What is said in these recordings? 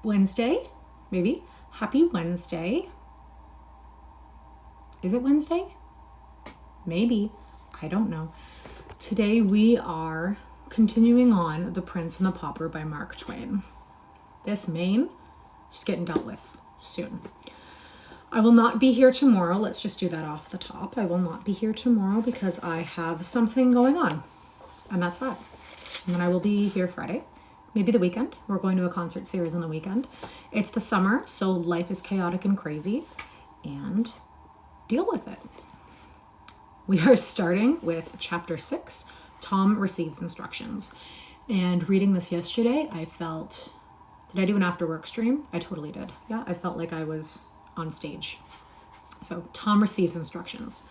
Wednesday, maybe. Happy Wednesday. Is it Wednesday? Maybe. I don't know. Today we are continuing on The Prince and the Pauper by Mark Twain. This Maine is getting dealt with soon. I will not be here tomorrow. Let's just do that off the top. I will not be here tomorrow because I have something going on. And that's that. And then I will be here Friday. Maybe the weekend. We're going to a concert series on the weekend. It's the summer, so life is chaotic and crazy. And deal with it. We are starting with chapter 6. Tom receives instructions. And reading this yesterday, I felt... Did I do an after work stream? I totally did. Yeah, I felt like I was on stage. So Tom receives instructions.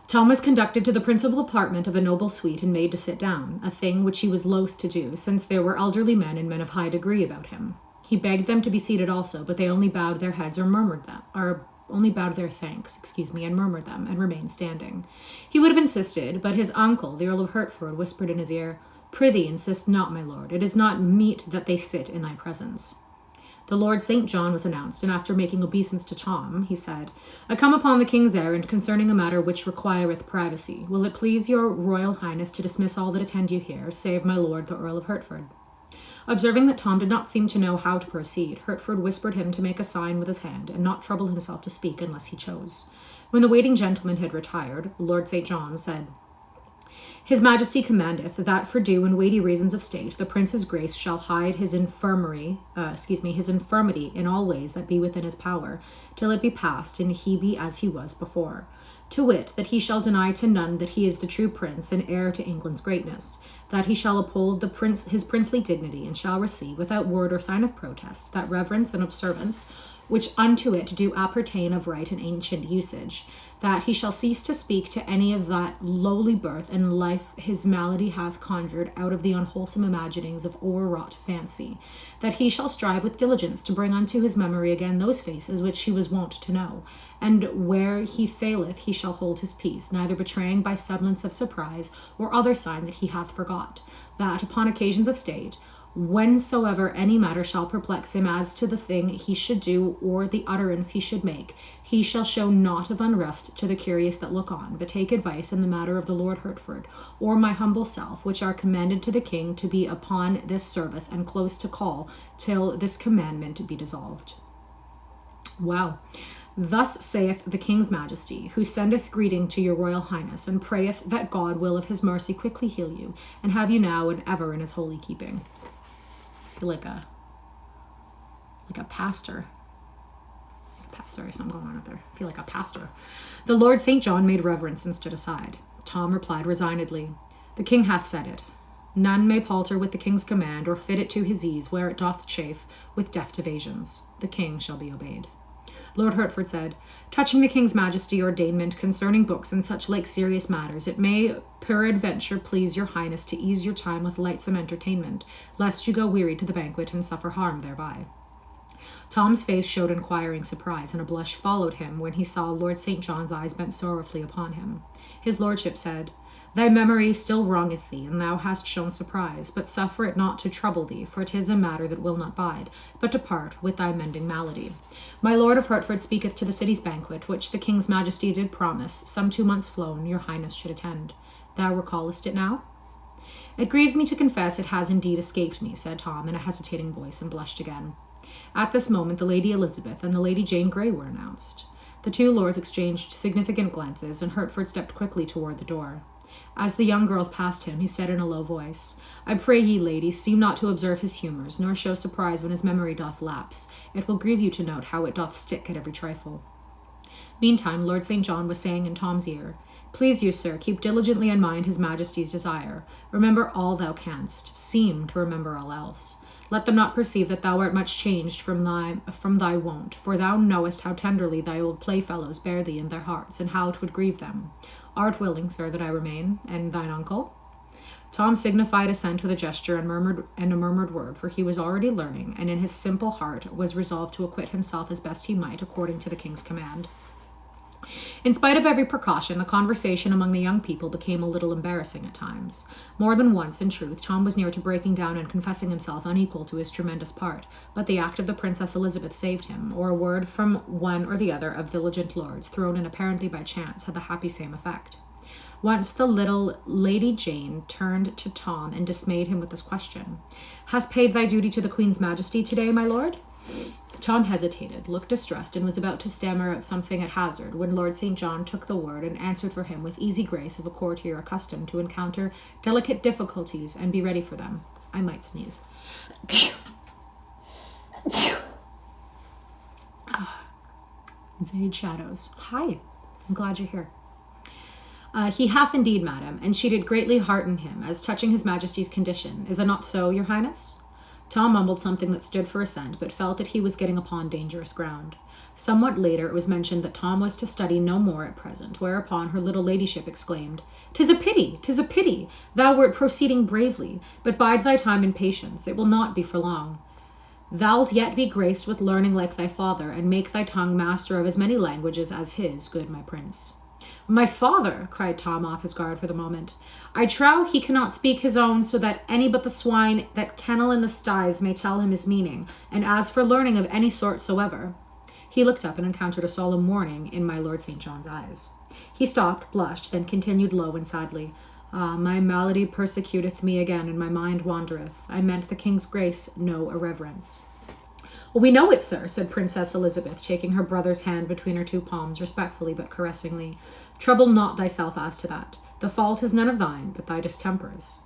Tom was conducted to the principal apartment of a noble suite and made to sit down, a thing which he was loath to do, since there were elderly men and men of high degree about him. He begged them to be seated also, but they only bowed their heads or murmured them, or only bowed their thanks, and murmured them, and remained standing. He would have insisted, but his uncle, the Earl of Hertford, whispered in his ear, "Prithee, insist not, my lord. It is not meet that they sit in thy presence." The Lord St. John was announced, and after making obeisance to Tom, he said, "I come upon the king's errand concerning a matter which requireth privacy. Will it please your royal highness to dismiss all that attend you here, save my lord the Earl of Hertford?" Observing that Tom did not seem to know how to proceed, Hertford whispered him to make a sign with his hand, and not trouble himself to speak unless he chose. When the waiting gentleman had retired, Lord St. John said, "His Majesty commandeth that for due and weighty reasons of state, the Prince's grace shall hide his infirmity in all ways that be within his power, till it be past, and he be as he was before. To wit, that he shall deny to none that he is the true prince and heir to England's greatness, that he shall uphold his princely dignity, and shall receive, without word or sign of protest, that reverence and observance which unto it do appertain of right and ancient usage, that he shall cease to speak to any of that lowly birth and life his malady hath conjured out of the unwholesome imaginings of o'erwrought fancy, that he shall strive with diligence to bring unto his memory again those faces which he was wont to know, and where he faileth he shall hold his peace, neither betraying by semblance of surprise or other sign that he hath forgot, that upon occasions of state, whensoever any matter shall perplex him as to the thing he should do or the utterance he should make, he shall show naught of unrest to the curious that look on, but take advice in the matter of the Lord Hertford, or my humble self, which are commanded to the king to be upon this service and close to call till this commandment be dissolved." Wow. "Thus saith the king's majesty, who sendeth greeting to your royal highness, and prayeth that God will of his mercy quickly heal you, and have you now and ever in his holy keeping." Like a pastor. Sorry, something going on out there. I feel like a pastor. The Lord St. John made reverence and stood aside. Tom replied resignedly, "The king hath said it. None may palter with the king's command, or fit it to his ease, where it doth chafe with deft evasions. The king shall be obeyed." Lord Hertford said, "Touching the king's majesty ordainment concerning books and such like serious matters, it may peradventure please your highness to ease your time with lightsome entertainment, lest you go wearied to the banquet and suffer harm thereby." Tom's face showed inquiring surprise, and a blush followed him when he saw Lord St. John's eyes bent sorrowfully upon him. His lordship said, "Thy memory still wrongeth thee, and thou hast shown surprise, but suffer it not to trouble thee, for 'tis a matter that will not bide, but depart with thy mending malady. My lord of Hertford speaketh to the city's banquet, which the king's majesty did promise, some 2 months flown, your highness should attend. Thou recallest it now?" "It grieves me to confess it has indeed escaped me," said Tom in a hesitating voice, and blushed again. At this moment the Lady Elizabeth and the Lady Jane Grey were announced. The two lords exchanged significant glances, and Hertford stepped quickly toward the door. As the young girls passed him, he said in a low voice, "I pray ye, ladies, seem not to observe his humours, nor show surprise when his memory doth lapse. It will grieve you to note how it doth stick at every trifle." Meantime, Lord St. John was saying in Tom's ear, "Please you, sir, keep diligently in mind his majesty's desire. Remember all thou canst. Seem to remember all else. Let them not perceive that thou art much changed from thy wont, for thou knowest how tenderly thy old playfellows bear thee in their hearts, and how 'twould grieve them. Art willing, sir, that I remain, and thine uncle?" Tom signified assent with a gesture and a murmured word, for he was already learning, and in his simple heart was resolved to acquit himself as best he might according to the king's command. In spite of every precaution, the conversation among the young people became a little embarrassing at times. More than once, in truth, Tom was near to breaking down and confessing himself unequal to his tremendous part, but the act of the Princess Elizabeth saved him, or a word from one or the other of vigilant lords, thrown in apparently by chance, had the happy same effect. Once the little Lady Jane turned to Tom and dismayed him with this question. "Hast paid thy duty to the Queen's Majesty today, my lord?" Tom hesitated, looked distressed, and was about to stammer out something at hazard when Lord St. John took the word and answered for him with easy grace of a courtier accustomed to encounter delicate difficulties and be ready for them. I might sneeze. Zaid Shadows. Hi, I'm glad you're here. He hath indeed, madam, and she did greatly hearten him, as touching his majesty's condition. Is it not so, your highness? Tom mumbled something that stood for assent, but felt that he was getting upon dangerous ground. Somewhat later it was mentioned that Tom was to study no more at present, whereupon her little ladyship exclaimed, "'Tis a pity, 'tis a pity! Thou wert proceeding bravely, but bide thy time in patience, it will not be for long. Thou'lt yet be graced with learning like thy father, and make thy tongue master of as many languages as his, good my prince." "My father!" cried Tom, off his guard for the moment. "I trow he cannot speak his own, so that any but the swine that kennel in the styes may tell him his meaning, and as for learning of any sort soever—" He looked up and encountered a solemn warning in my Lord St. John's eyes. He stopped, blushed, then continued low and sadly, "Ah, my malady persecuteth me again, and my mind wandereth. I meant the king's grace, no irreverence." "We know it, sir," said Princess Elizabeth, taking her brother's hand between her two palms, respectfully but caressingly. "Trouble not thyself as to that. The fault is none of thine, but thy distempers."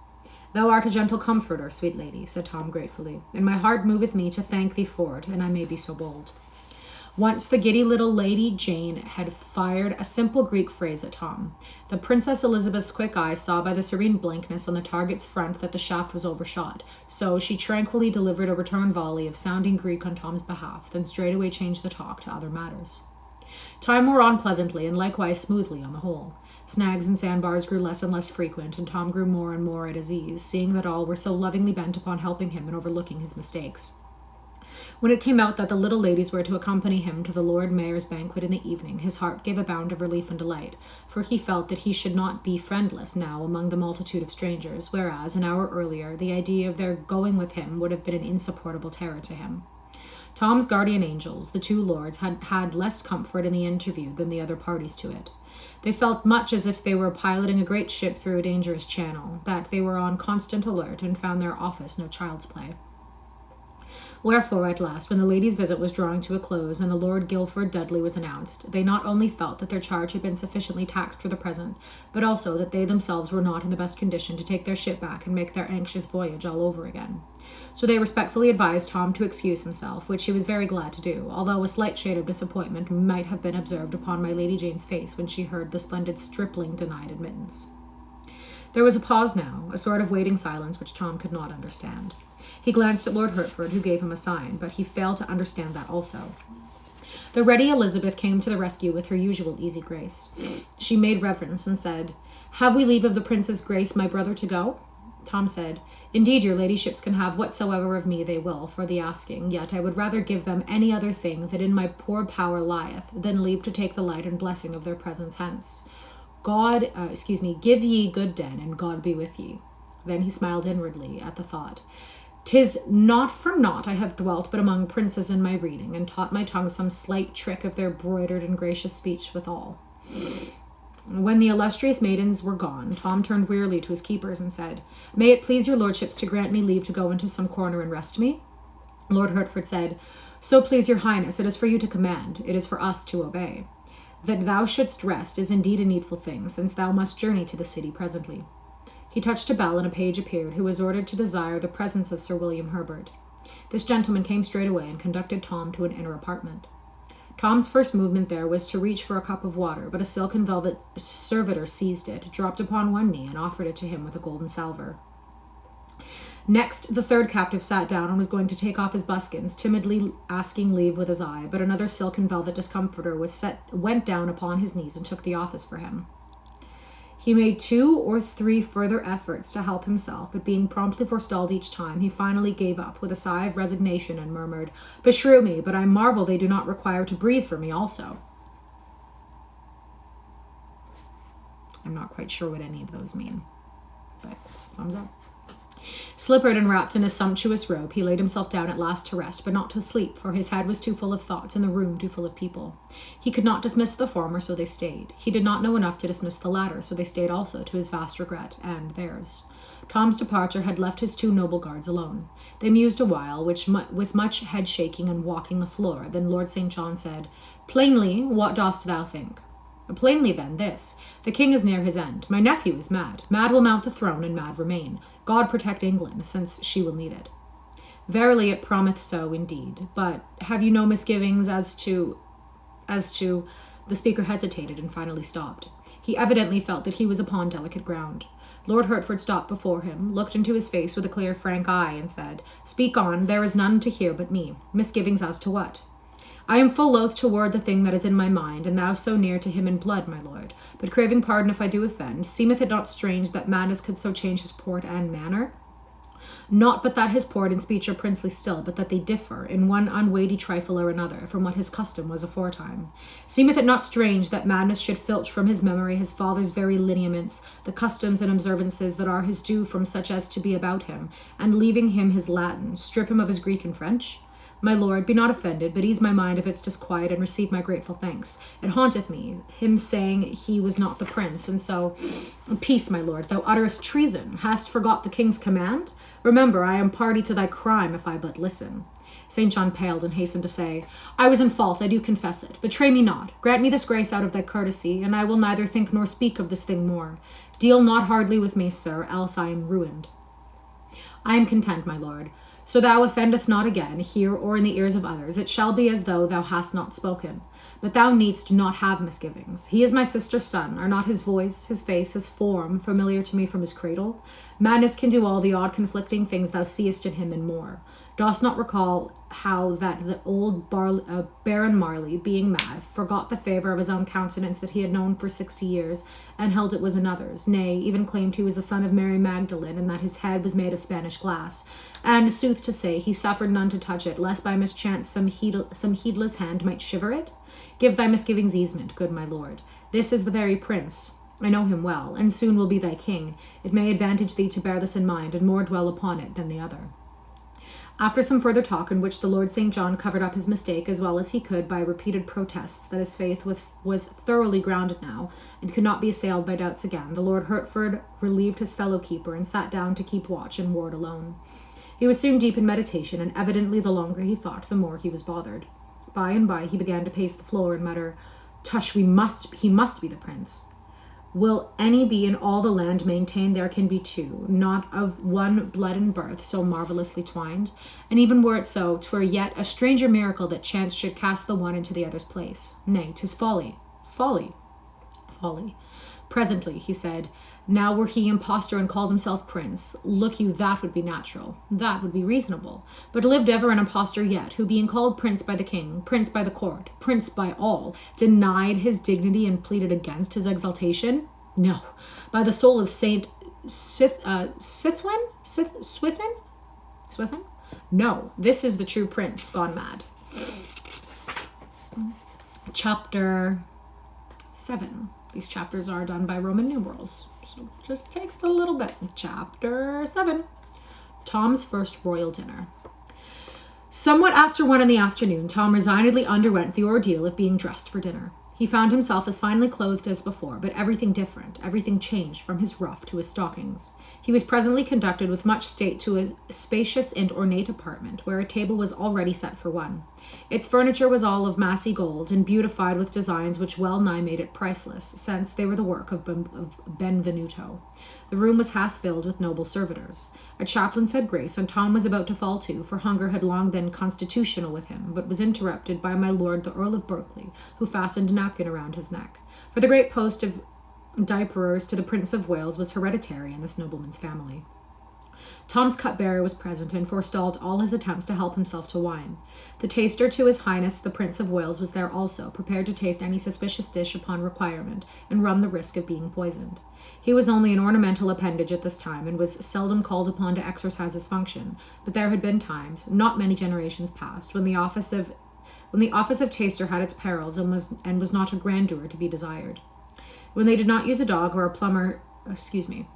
"Thou art a gentle comforter, sweet lady," said Tom gratefully, "and my heart moveth me to thank thee for it, and I may be so bold." Once the giddy little Lady Jane had fired a simple Greek phrase at Tom. The Princess Elizabeth's quick eye saw by the serene blankness on the target's front that the shaft was overshot, so she tranquilly delivered a return volley of sounding Greek on Tom's behalf, then straightway changed the talk to other matters. Time wore on pleasantly and likewise smoothly on the whole. Snags and sandbars grew less and less frequent, and Tom grew more and more at his ease, seeing that all were so lovingly bent upon helping him and overlooking his mistakes. When it came out that the little ladies were to accompany him to the Lord Mayor's banquet in the evening, his heart gave a bound of relief and delight, for he felt that he should not be friendless now among the multitude of strangers, whereas, an hour earlier, the idea of their going with him would have been an insupportable terror to him. Tom's guardian angels, the two lords, had had less comfort in the interview than the other parties to it. They felt much as if they were piloting a great ship through a dangerous channel, that they were on constant alert and found their office no child's play. Wherefore, at last, when the ladies' visit was drawing to a close and the Lord Guilford Dudley was announced, they not only felt that their charge had been sufficiently taxed for the present, but also that they themselves were not in the best condition to take their ship back and make their anxious voyage all over again. So they respectfully advised Tom to excuse himself, which he was very glad to do, although a slight shade of disappointment might have been observed upon my Lady Jane's face when she heard the splendid stripling denied admittance. There was a pause now, a sort of waiting silence which Tom could not understand. He glanced at Lord Hertford, who gave him a sign, but he failed to understand that also. The ready Elizabeth came to the rescue with her usual easy grace. She made reverence and said, "Have we leave of the Prince's Grace, my brother, to go?" Tom said, "Indeed, your ladyships can have whatsoever of me they will for the asking, yet I would rather give them any other thing that in my poor power lieth, than leave to take the light and blessing of their presence hence. Give ye good den, and God be with ye." Then he smiled inwardly at the thought. "'Tis not for naught I have dwelt but among princes in my reading, and taught my tongue some slight trick of their broidered and gracious speech withal." When the illustrious maidens were gone, Tom turned wearily to his keepers and said, "May it please your lordships to grant me leave to go into some corner and rest me?" Lord Hertford said, "So please your highness, it is for you to command, it is for us to obey. That thou shouldst rest is indeed a needful thing, since thou must journey to the city presently." He touched a bell, and a page appeared, who was ordered to desire the presence of Sir William Herbert. This gentleman came straightway and conducted Tom to an inner apartment. Tom's first movement there was to reach for a cup of water, but a silk and velvet servitor seized it, dropped upon one knee, and offered it to him with a golden salver. Next, the third captive sat down and was going to take off his buskins, timidly asking leave with his eye, but another silk and velvet discomforter went down upon his knees and took the office for him. He made 2 or 3 further efforts to help himself, but being promptly forestalled each time, he finally gave up with a sigh of resignation and murmured, "Beshrew me, but I marvel they do not require to breathe for me also." I'm not quite sure what any of those mean, but thumbs up. Slippered and wrapped in a sumptuous robe, he laid himself down at last to rest, but not to sleep, for his head was too full of thoughts and the room too full of people. He could not dismiss the former, so they stayed. He did not know enough to dismiss the latter, so they stayed also, to his vast regret, and theirs. Tom's departure had left his 2 noble guards alone. They mused a while, with much head-shaking and walking the floor. Then Lord St. John said, "Plainly, what dost thou think?" "Plainly, then, this. The king is near his end. My nephew is mad. Mad will mount the throne, and mad remain. God protect England, since she will need it." "Verily, it prometh so, indeed. But have you no misgivings as to... The speaker hesitated and finally stopped. He evidently felt that he was upon delicate ground. Lord Hertford stopped before him, looked into his face with a clear, frank eye, and said, "Speak on. There is none to hear but me. Misgivings as to what?" "I am full loath to word the thing that is in my mind, and thou so near to him in blood, my lord. But craving pardon if I do offend, seemeth it not strange that madness could so change his port and manner? Not but that his port and speech are princely still, but that they differ, in one unweighty trifle or another, from what his custom was aforetime. Seemeth it not strange that madness should filch from his memory his father's very lineaments, the customs and observances that are his due from such as to be about him, and leaving him his Latin, strip him of his Greek and French? My lord, be not offended, but ease my mind of its disquiet, and receive my grateful thanks. It haunteth me, him saying he was not the prince, and so... Peace, my lord, thou utterest treason. Hast forgot the king's command? Remember, I am party to thy crime, if I but listen." St. John paled and hastened to say, "I was in fault, I do confess it. Betray me not. Grant me this grace out of thy courtesy, and I will neither think nor speak of this thing more. Deal not hardly with me, sir, else I am ruined." "I am content, my lord. So thou offendeth not again, here or in the ears of others. It shall be as though thou hast not spoken. But thou needst not have misgivings. He is my sister's son. Are not his voice, his face, his form familiar to me from his cradle? Madness can do all the odd conflicting things thou seest in him and more. Dost not recall how that the old Baron Marley, being mad, forgot the favour of his own countenance that he had known for 60 years, and held it was another's, nay, even claimed he was the son of Mary Magdalene, and that his head was made of Spanish glass, and, sooth to say, he suffered none to touch it, lest by mischance some heedless hand might shiver it? Give thy misgivings easement, good my lord. This is the very prince. I know him well, and soon will be thy king. It may advantage thee to bear this in mind, and more dwell upon it than the other." After some further talk, in which the Lord St. John covered up his mistake as well as he could by repeated protests that his faith was thoroughly grounded now, and could not be assailed by doubts again, the Lord Hertford relieved his fellow keeper and sat down to keep watch and ward alone. He was soon deep in meditation, and evidently the longer he thought, the more he was bothered. By and by he began to pace the floor and mutter, "Tush, he must be the prince. Will any be in all the land maintain there can be 2, not of one blood and birth, so marvellously twined? And even were it so, 'twere yet a stranger miracle that chance should cast the one into the other's place. Nay, 'tis folly. Folly. Presently, he said, now were he impostor and called himself prince, look you, that would be natural, that would be reasonable. But lived ever an impostor yet, who being called prince by the king, prince by the court, prince by all, denied his dignity and pleaded against his exaltation? No, by the soul of Saint Swithin? No, this is the true prince gone mad. Chapter 7. These chapters are done by Roman numerals, so just takes a little bit. Chapter 7. Tom's first royal dinner. Somewhat after 1 in the afternoon, Tom resignedly underwent the ordeal of being dressed for dinner. He found himself as finely clothed as before, but everything different, everything changed from his ruff to his stockings. He was presently conducted with much state to a spacious and ornate apartment, where a table was already set for one. Its furniture was all of massy gold, and beautified with designs which well nigh made it priceless, since they were the work of Benvenuto. The room was half filled with noble servitors. A chaplain said grace, and Tom was about to fall to, for hunger had long been constitutional with him, but was interrupted by my lord the Earl of Berkeley, who fastened a napkin around his neck. For the great post of diaperers to the Prince of Wales was hereditary in this nobleman's family. Tom's cupbearer was present and forestalled all his attempts to help himself to wine. The taster to His Highness the Prince of Wales was there also, prepared to taste any suspicious dish upon requirement, and run the risk of being poisoned. He was only an ornamental appendage at this time, and was seldom called upon to exercise his function, but there had been times, not many generations past, when the office of taster had its perils and was not a grandeur to be desired. Why they did not use a dog or a plumber seemed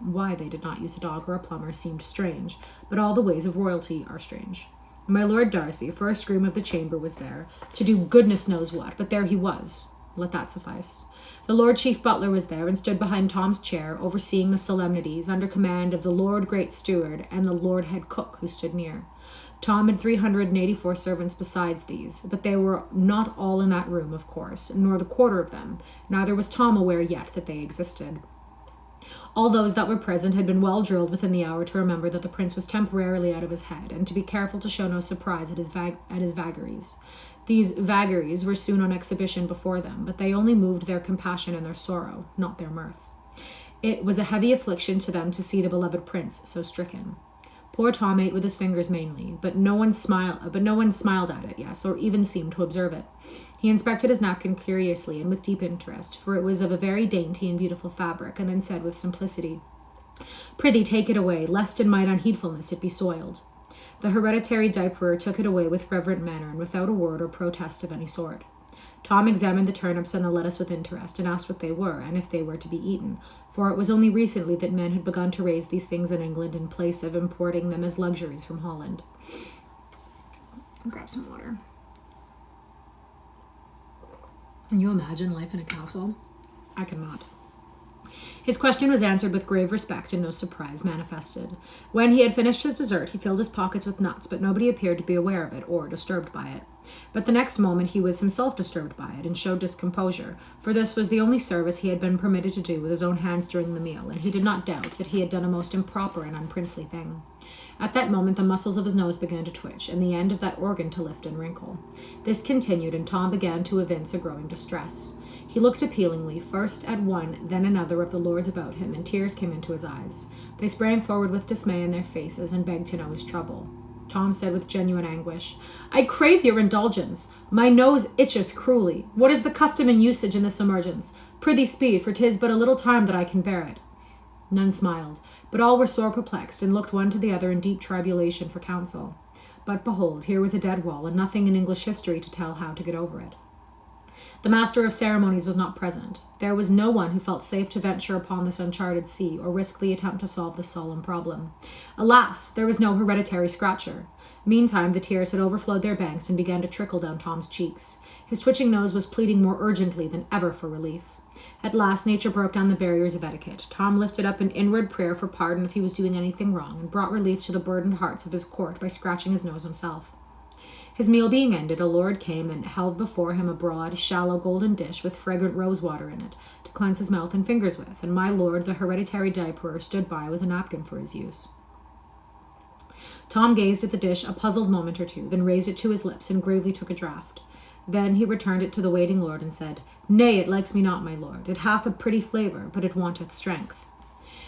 strange, but all the ways of royalty are strange. My Lord Darcy, first groom of the chamber, was there, to do goodness knows what, but there he was. Let that suffice. The Lord Chief Butler was there and stood behind Tom's chair, overseeing the solemnities, under command of the Lord Great Steward and the Lord Head Cook, who stood near. Tom had 384 servants besides these, but they were not all in that room, of course, nor the quarter of them. Neither was Tom aware yet that they existed. All those that were present had been well drilled within the hour to remember that the prince was temporarily out of his head, and to be careful to show no surprise at his vagaries. These vagaries were soon on exhibition before them, but they only moved their compassion and their sorrow, not their mirth. It was a heavy affliction to them to see the beloved prince so stricken. Poor Tom ate with his fingers mainly, but no one smiled at it, yes, or even seemed to observe it. He inspected his napkin curiously and with deep interest, for it was of a very dainty and beautiful fabric, and then said with simplicity, "Prithee take it away, lest in mine unheedfulness it be soiled." The hereditary diaperer took it away with reverent manner and without a word or protest of any sort. Tom examined the turnips and the lettuce with interest, and asked what they were, and if they were to be eaten, for it was only recently that men had begun to raise these things in England in place of importing them as luxuries from Holland. I'll grab some water. Can you imagine life in a castle? I cannot. His question was answered with grave respect and no surprise manifested. When he had finished his dessert, he filled his pockets with nuts, but nobody appeared to be aware of it or disturbed by it. But the next moment he was himself disturbed by it and showed discomposure, for this was the only service he had been permitted to do with his own hands during the meal, and he did not doubt that he had done a most improper and unprincely thing. At that moment the muscles of his nose began to twitch, and the end of that organ to lift and wrinkle. This continued, and Tom began to evince a growing distress. He looked appealingly, first at one, then another of the lords about him, and tears came into his eyes. They sprang forward with dismay in their faces, and begged to know his trouble. Tom said with genuine anguish, "I crave your indulgence. My nose itcheth cruelly. What is the custom and usage in this emergence? Prithee speed, for 'tis but a little time that I can bear it." None smiled, but all were sore perplexed, and looked one to the other in deep tribulation for counsel. But behold, here was a dead wall, and nothing in English history to tell how to get over it. The master of ceremonies was not present. There was no one who felt safe to venture upon this uncharted sea, or risk the attempt to solve this solemn problem. Alas, there was no hereditary scratcher. Meantime, the tears had overflowed their banks and began to trickle down Tom's cheeks. His twitching nose was pleading more urgently than ever for relief. At last, nature broke down the barriers of etiquette. Tom lifted up an inward prayer for pardon if he was doing anything wrong, and brought relief to the burdened hearts of his court by scratching his nose himself. His meal being ended, a lord came and held before him a broad, shallow golden dish with fragrant rose water in it, to cleanse his mouth and fingers with, and my lord, the hereditary diaperer, stood by with a napkin for his use. Tom gazed at the dish a puzzled moment or two, then raised it to his lips and gravely took a draught. Then he returned it to the waiting lord and said, "Nay, it likes me not, my lord. It hath a pretty flavour, but it wanteth strength."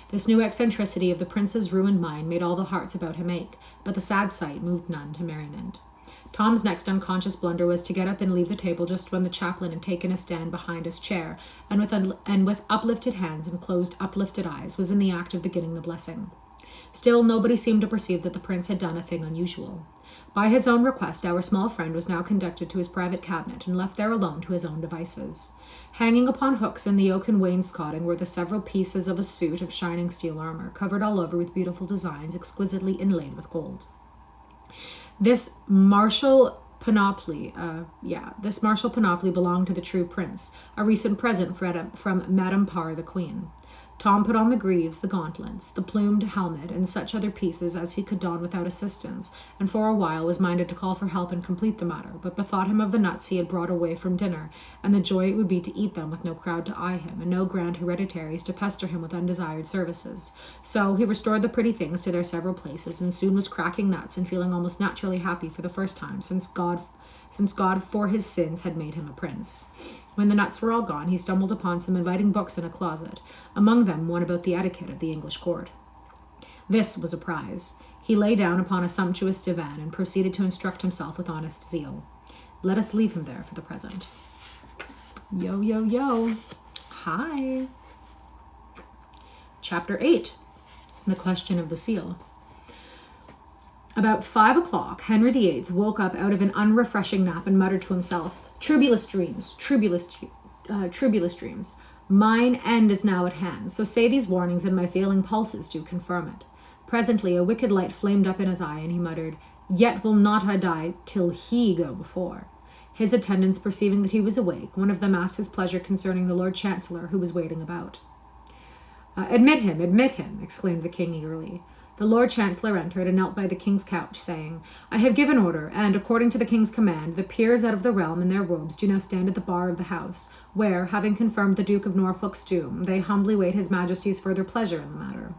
This new eccentricity of the prince's ruined mind made all the hearts about him ache, but the sad sight moved none to merriment. Tom's next unconscious blunder was to get up and leave the table just when the chaplain had taken a stand behind his chair, and with uplifted hands and closed uplifted eyes was in the act of beginning the blessing. Still, nobody seemed to perceive that the prince had done a thing unusual. By his own request, our small friend was now conducted to his private cabinet and left there alone to his own devices. Hanging upon hooks in the oaken wainscoting were the several pieces of a suit of shining steel armor, covered all over with beautiful designs exquisitely inlaid with gold. This martial panoply belonged to the true prince, a recent present from Madame Parr the Queen. Tom put on the greaves, the gauntlets, the plumed helmet, and such other pieces as he could don without assistance, and for a while was minded to call for help and complete the matter, but bethought him of the nuts he had brought away from dinner, and the joy it would be to eat them with no crowd to eye him, and no grand hereditaries to pester him with undesired services. So he restored the pretty things to their several places, and soon was cracking nuts and feeling almost naturally happy for the first time since God for his sins had made him a prince. When the nuts were all gone, he stumbled upon some inviting books in a closet, among them one about the etiquette of the English court. This was a prize. He lay down upon a sumptuous divan and proceeded to instruct himself with honest zeal. Let us leave him there for the present. Yo, yo, yo. Hi. Chapter 8. The Question of the Seal. About 5 o'clock, Henry VIII woke up out of an unrefreshing nap and muttered to himself, Troublous dreams. Mine end is now at hand, so say these warnings, and my failing pulses do confirm it. Presently a wicked light flamed up in his eye, and he muttered, Yet will not I die till he go before. His attendants, perceiving that he was awake, one of them asked his pleasure concerning the Lord Chancellor, who was waiting about. Admit him, exclaimed the king eagerly. The Lord Chancellor entered and knelt by the king's couch, saying, I have given order, and, according to the king's command, the peers out of the realm in their robes do now stand at the bar of the house, where, having confirmed the Duke of Norfolk's doom, they humbly wait his majesty's further pleasure in the matter.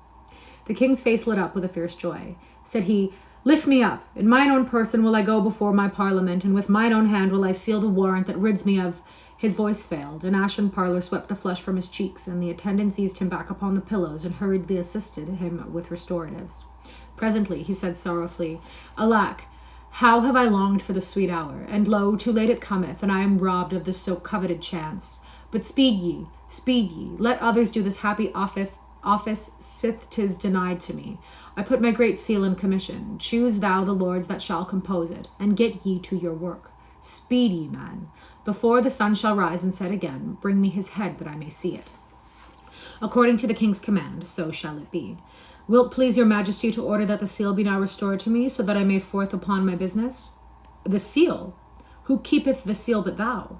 The king's face lit up with a fierce joy. Said he, Lift me up. In mine own person will I go before my parliament, and with mine own hand will I seal the warrant that rids me of... His voice failed. An ashen pallor swept the flush from his cheeks, and the attendants eased him back upon the pillows and hurriedly assisted him with restoratives. Presently he said sorrowfully, Alack, how have I longed for the sweet hour, and lo, too late it cometh, and I am robbed of this so coveted chance. But speed ye, let others do this happy office sith 'tis denied to me. I put my great seal in commission. Choose thou the lords that shall compose it, and get ye to your work. Speed ye, man. Before the sun shall rise and set again, bring me his head that I may see it. According to the king's command, so shall it be. Wilt please your majesty to order that the seal be now restored to me, so that I may forth upon my business? The seal? Who keepeth the seal but thou?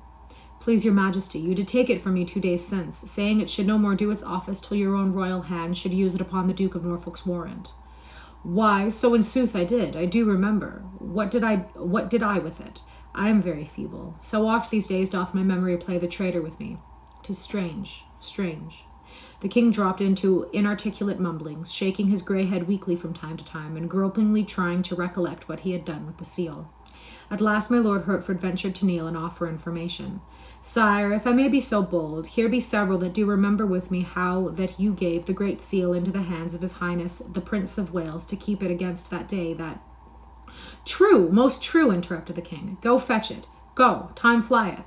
Please your majesty, you did take it from me 2 days since, saying it should no more do its office till your own royal hand should use it upon the Duke of Norfolk's warrant. Why, so in sooth I did, I do remember. What did I with it? I am very feeble. So oft these days doth my memory play the traitor with me. 'Tis strange. The king dropped into inarticulate mumblings, shaking his grey head weakly from time to time, and gropingly trying to recollect what he had done with the seal. At last my Lord Hertford ventured to kneel and offer information. Sire, if I may be so bold, here be several that do remember with me how that you gave the great seal into the hands of his highness the Prince of Wales to keep it against that day that... True, most true, interrupted the king. Go fetch it. Go, time flieth.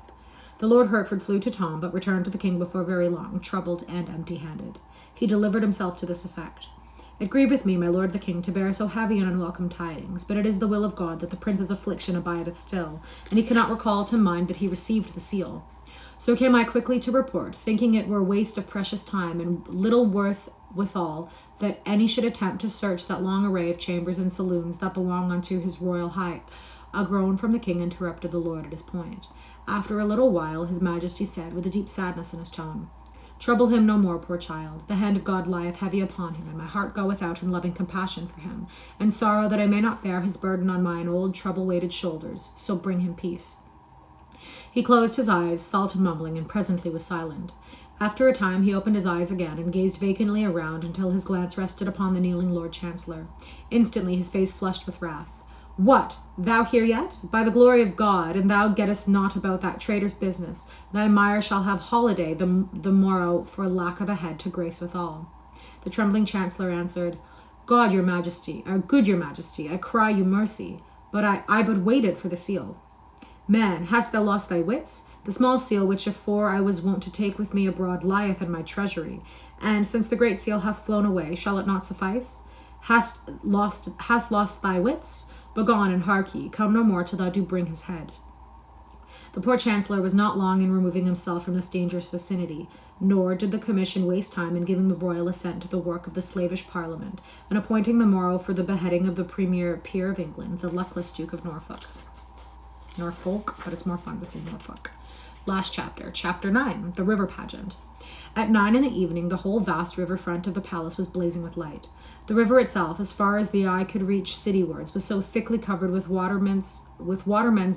The Lord Hertford flew to Tom, but returned to the king before very long, troubled and empty-handed. He delivered himself to this effect. It grieveth me, my lord the king, to bear so heavy and unwelcome tidings, but it is the will of God that the prince's affliction abideth still, and he cannot recall to mind that he received the seal. So came I quickly to report, thinking it were waste of precious time, and little worth withal, that any should attempt to search that long array of chambers and saloons that belong unto his royal height. A groan from the king interrupted the lord at his point. After a little while, his majesty said, with a deep sadness in his tone, Trouble him no more, poor child. The hand of God lieth heavy upon him, and my heart goeth out in loving compassion for him, and sorrow that I may not bear his burden on mine old trouble-weighted shoulders. So bring him peace. He closed his eyes, fell to mumbling, and presently was silent. After a time he opened his eyes again and gazed vacantly around until his glance rested upon the kneeling Lord Chancellor. Instantly his face flushed with wrath. What, thou here yet? By the glory of God, and thou gettest not about that traitor's business. Thy mire shall have holiday the morrow for lack of a head to grace withal. The trembling chancellor answered, Good your majesty, I cry you mercy, but I but waited for the seal. Man, hast thou lost thy wits? The small seal which afore I was wont to take with me abroad lieth in my treasury, and since the great seal hath flown away, shall it not suffice? Hast lost thy wits? Begone, and hark ye, come no more till thou do bring his head. The poor chancellor was not long in removing himself from this dangerous vicinity, nor did the commission waste time in giving the royal assent to the work of the slavish parliament, and appointing the morrow for the beheading of the premier peer of England, the luckless Duke of Norfolk. Norfolk, but it's more fun to say Norfolk. Last chapter, Chapter 9, the river pageant. At 9 in the evening, the whole vast river front of the palace was blazing with light. The river itself, as far as the eye could reach citywards, was so thickly covered with watermen's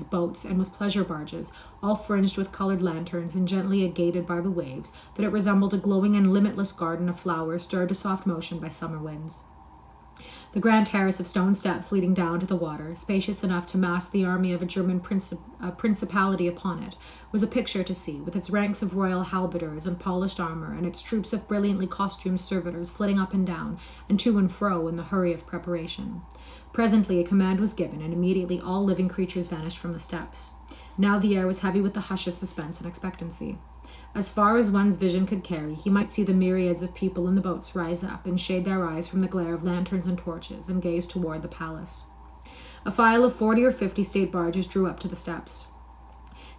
boats and with pleasure barges, all fringed with colored lanterns and gently agated by the waves, that it resembled a glowing and limitless garden of flowers stirred to soft motion by summer winds. The grand terrace of stone steps leading down to the water, spacious enough to mass the army of a German principality upon it, was a picture to see, with its ranks of royal halberders and polished armor, and its troops of brilliantly costumed servitors flitting up and down, and to and fro in the hurry of preparation. Presently a command was given, and immediately all living creatures vanished from the steps. Now the air was heavy with the hush of suspense and expectancy. As far as one's vision could carry, he might see the myriads of people in the boats rise up and shade their eyes from the glare of lanterns and torches and gaze toward the palace. A file of 40 or 50 state barges drew up to the steps.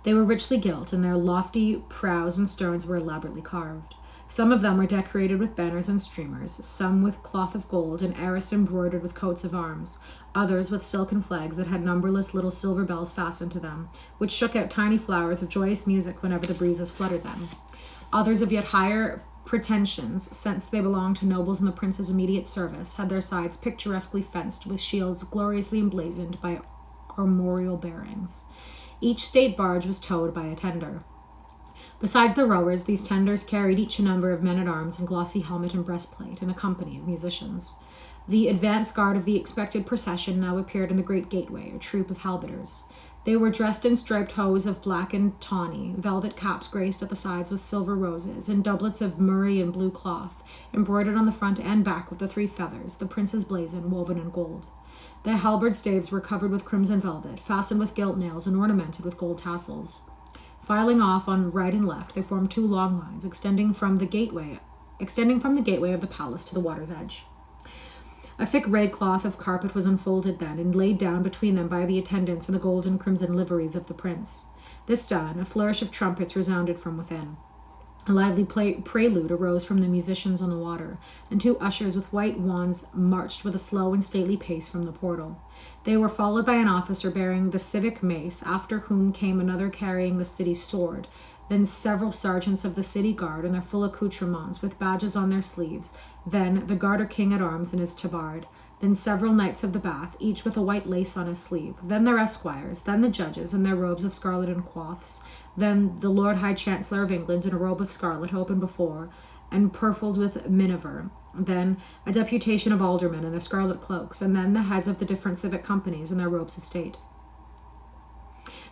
They were richly gilt, and their lofty prows and sterns were elaborately carved. Some of them were decorated with banners and streamers, some with cloth of gold and arras embroidered with coats of arms, others with silken flags that had numberless little silver bells fastened to them, which shook out tiny flowers of joyous music whenever the breezes fluttered them. Others of yet higher pretensions, since they belonged to nobles in the prince's immediate service, had their sides picturesquely fenced with shields gloriously emblazoned by armorial bearings. Each state barge was towed by a tender. Besides the rowers, these tenders carried each a number of men-at-arms in glossy helmet and breastplate, and a company of musicians. The advance guard of the expected procession now appeared in the great gateway, a troop of halberders. They were dressed in striped hose of black and tawny, velvet caps graced at the sides with silver roses, and doublets of murrey and blue cloth, embroidered on the front and back with the 3 feathers, the prince's blazon, woven in gold. The halberd staves were covered with crimson velvet, fastened with gilt nails and ornamented with gold tassels. Filing off on right and left, they formed 2 long lines, extending from the gateway of the palace to the water's edge. A thick red cloth of carpet was unfolded then, and laid down between them by the attendants in the gold and crimson liveries of the prince. This done, a flourish of trumpets resounded from within. A lively prelude arose from the musicians on the water, and 2 ushers with white wands marched with a slow and stately pace from the portal. They were followed by an officer bearing the civic mace, after whom came another carrying the city's sword, then several sergeants of the city guard in their full accoutrements with badges on their sleeves, then the garter king-at-arms in his tabard, then several knights of the bath, each with a white lace on his sleeve, then their esquires, then the judges in their robes of scarlet and coifs, then the Lord High Chancellor of England in a robe of scarlet open before, and purfled with miniver, then a deputation of aldermen in their scarlet cloaks, and then the heads of the different civic companies in their robes of state.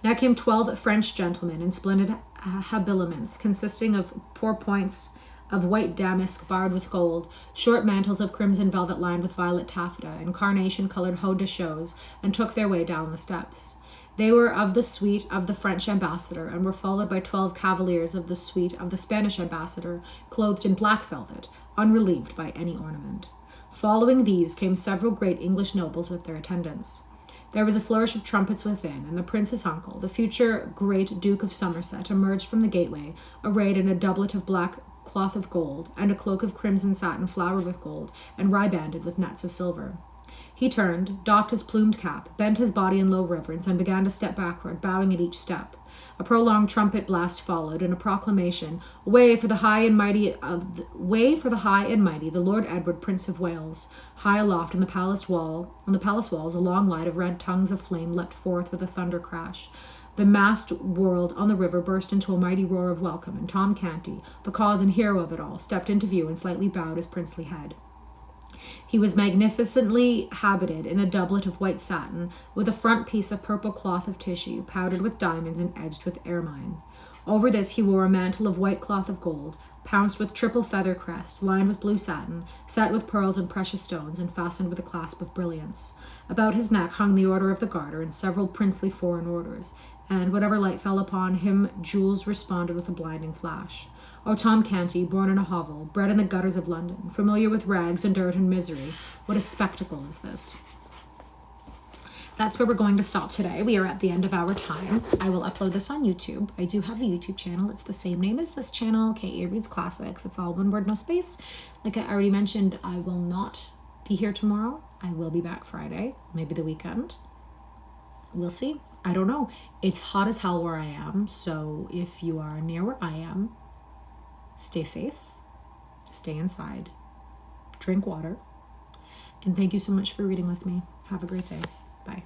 Now came 12 French gentlemen in splendid habiliments, consisting of pourpoints of white damask barred with gold, short mantles of crimson velvet lined with violet taffeta, and carnation-colored haut de chausses, and took their way down the steps. They were of the suite of the French ambassador, and were followed by 12 cavaliers of the suite of the Spanish ambassador, clothed in black velvet, unrelieved by any ornament. Following these came several great English nobles with their attendants. There was a flourish of trumpets within, and the prince's uncle, the future great Duke of Somerset, emerged from the gateway, arrayed in a doublet of black cloth of gold, and a cloak of crimson satin flowered with gold, and ribanded with nets of silver. He turned, doffed his plumed cap, bent his body in low reverence, and began to step backward, bowing at each step. A prolonged trumpet blast followed, and a proclamation, "Way for the high and mighty, the Lord Edward, Prince of Wales." High aloft on the palace walls, a long line of red tongues of flame leapt forth with a thunder crash. The massed world on the river burst into a mighty roar of welcome, and Tom Canty, the cause and hero of it all, stepped into view and slightly bowed his princely head. He was magnificently habited in a doublet of white satin, with a front piece of purple cloth of tissue, powdered with diamonds and edged with ermine. Over this he wore a mantle of white cloth of gold, pounced with triple feather crest, lined with blue satin, set with pearls and precious stones, and fastened with a clasp of brilliants. About his neck hung the Order of the Garter and several princely foreign orders, and whatever light fell upon him, jewels responded with a blinding flash. O Tom Canty, born in a hovel, bred in the gutters of London, familiar with rags and dirt and misery, what a spectacle is this? That's where we're going to stop today. We are at the end of our time. I will upload this on YouTube. I do have a YouTube channel. It's the same name as this channel, K.A. Reads Classics. It's all one word, no space. Like I already mentioned, I will not be here tomorrow. I will be back Friday, maybe the weekend. We'll see. I don't know. It's hot as hell where I am, so if you are near where I am, stay safe, stay inside, drink water, and thank you so much for reading with me. Have a great day. Bye.